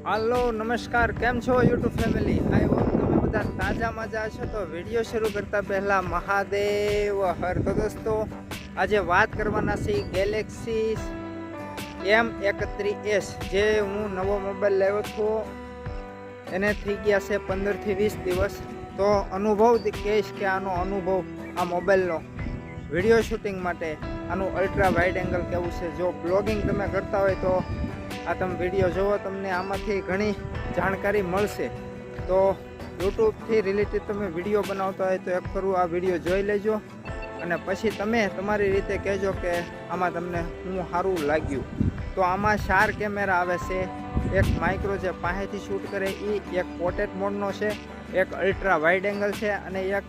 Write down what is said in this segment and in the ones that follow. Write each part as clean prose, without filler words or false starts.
હાલો નમસ્કાર, કેમ છો યુટ્યુબ ફેમિલી? આઈ હોપ તમે બધા તાજા મજા છો. તો વિડીયો શરૂ કરતા પહેલા મહાદેવ હર. તો દોસ્તો આજે વાત કરવાના છે ગેલેક્સી M31s, જે હું નવો મોબાઈલ લાવ્યો છું. એને થઈ ગયા છે 15 થી 20 દિવસ. તો અનુભવ કહીશ કે આનો અનુભવ, આ મોબાઈલનો વિડીયો શૂટિંગ માટે આનું અલ્ટ્રા વાઇડ એંગલ કેવું છે. જો બ્લોગિંગ તમે કરતા હોય તો આ તમે વિડીયો જુઓ, તમને આમાંથી ઘણી જાણકારી મળશે. તો યુટ્યુબથી રિલેટેડ તમે વિડીયો બનાવતા હોય તો એક ફરું આ વિડીયો જોઈ લેજો, અને પછી તમે તમારી રીતે કહેજો કે આમાં તમને શું સારું લાગ્યું. તો આમાં 4 કેમેરા આવે છે. એક માઇક્રો જે પાસેથી શૂટ કરે એ, એક પોર્ટ્રેટ મોડનો છે, એક અલ્ટ્રા વાઇડ એંગલ છે, અને એક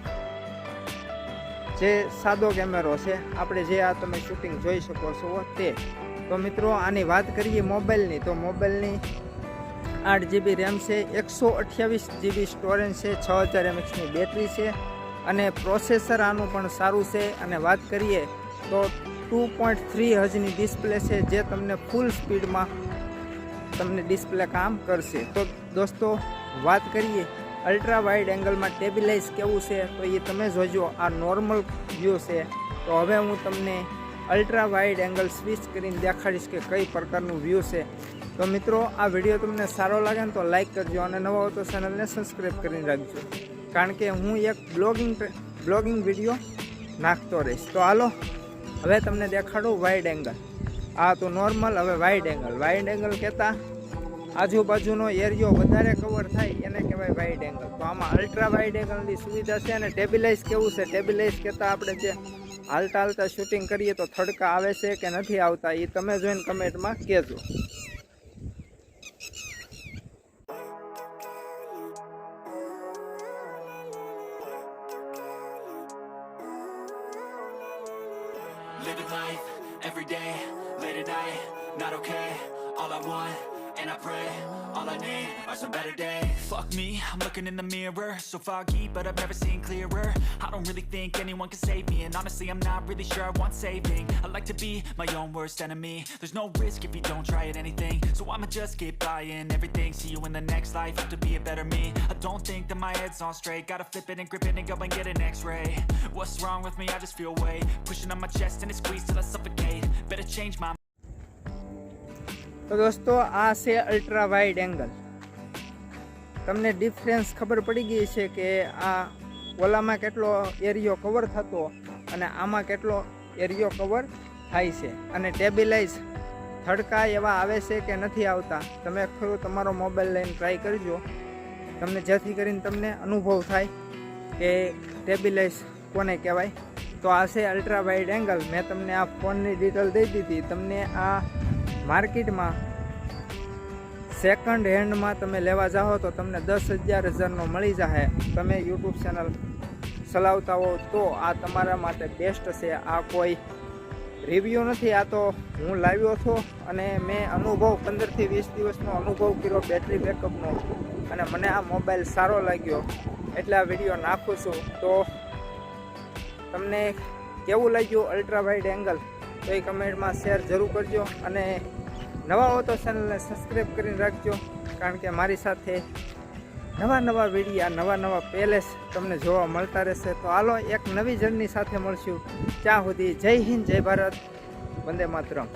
જે સાદો કેમેરો છે આપણે જે આ તમે શૂટિંગ જોઈ શકો છો તે. તો મિત્રો આની વાત કરીએ મોબાઈલની, તો મોબાઈલની 8GB રેમ છે, 128GB સ્ટોરેજ છે, 6000 mAhની બેટરી છે, અને પ્રોસેસર આનું પણ સારું છે. અને વાત કરીએ તો 2.3 હજની ડિસ્પ્લે છે, જે તમને ફૂલ સ્પીડમાં તમને ડિસ્પ્લે કામ કરશે. તો દોસ્તો વાત કરીએ અલ્ટ્રા વાઇડ એંગલમાં સ્ટેબિલાઇઝ કેવું છે, તો એ તમે જોજો. આ નોર્મલ વ્યૂ છે. તો હવે હું તમને અલ્ટ્રા વાઇડ એંગલ સ્વિચ કરીને દેખાડીશ કે કઈ પ્રકારનું વ્યૂ છે. તો મિત્રો આ વિડીયો તમને સારો લાગે ને તો લાઈક કરજો, અને નવા હો તો ચેનલને સબસ્ક્રાઈબ કરીને રાખજો, કારણ કે હું એક બ્લોગિંગ વિડીયો નાખતો રહીશ. તો હાલો હવે તમને દેખાડું વાઇડ એંગલ. આ તો નોર્મલ, હવે વાઇડ એંગલ. વાઇડ એંગલ કહેતા આજુબાજુનો એરિયો વધારે કવર થાય એને કહેવાય વાઇડ એંગલ. તો આમાં અલ્ટ્રા વાઇડ એંગલની સુવિધા છે. અને સ્ટેબિલાઇઝ કેવું છે, સ્ટેબિલાઇઝ કહેતા આપણે જે હાલતા શૂટિંગ કરીએ તો થડકા આવે છે કે નથી આવતા, એ તમે જોઈને કમેન્ટમાં કહેજો. Living life, every day, late at night, not okay, all I want, and I pray, all I need are some better days. Fuck me, I'm looking in the mirror, so foggy, but I've never seen clearer. I don't really think anyone can save me, and honestly I'm not really sure I want saving. I like to be my own worst enemy. There's no risk if you don't try at anything, so I'ma just keep buying everything. See you in the next life, have to be a better me. I don't think that my head's on straight, gotta flip it and grip it and go and get an x-ray. What's wrong with me? I just feel weight pushing on my chest and it squeezes till I suffocate. Better change my. તો દોસ્તો આ છે ultra wide angle. તમને difference ખબર પડી ગઈ છે કે આ ઓલામાં કેટલો એરિયો કવર થતો અને આમાં કેટલો એરિયો કવર થાય છે. અને સ્ટેબિલાઇઝ થડકા એવા આવે છે કે નથી આવતા, તમે ખરું તમારો મોબાઈલ લઈને ટ્રાય કરજો, તમને જેથી કરીને તમને અનુભવ થાય કે સ્ટેબિલાઇઝ કોને કહેવાય. તો આ છે અલ્ટ્રા વાઇડ એંગલ. મેં તમને આ ફોનની ડિટેલ દઈ દીધી. તમને આ માર્કેટમાં સેકન્ડ હેન્ડમાં તમે લેવા જાઓ તો તમને 10,000 મળી જાય. તમે યુટ્યુબ ચેનલ ચલાવતા હો તો આ તમારા માટે બેસ્ટ છે. આ કોઈ રિવ્યૂ નથી, આ તો હું લાવ્યો છું અને મેં અનુભવ 15 થી 20 દિવસનો અનુભવ કર્યો બેટરી બેકઅપનો, અને મને આ મોબાઈલ સારો લાગ્યો એટલે આ વિડીયો નાખું છું. તો તમને કેવું લાગ્યું અલ્ટ્રા વાઇડ એંગલ તો એ કમેન્ટમાં શેર જરૂર કરજો, અને નવા હો તો ચેનલને સબસ્ક્રાઈબ કરીને રાખજો, કારણ કે મારી સાથે નવા વિડીયા, નવા પેલેસ તમને જોવા મળતા રહેશે. તો હાલો એક નવી જર્ની સાથે મળશું. ત્યાં સુધી જય હિન્દ, જય ભારત, વંદે માતરમ.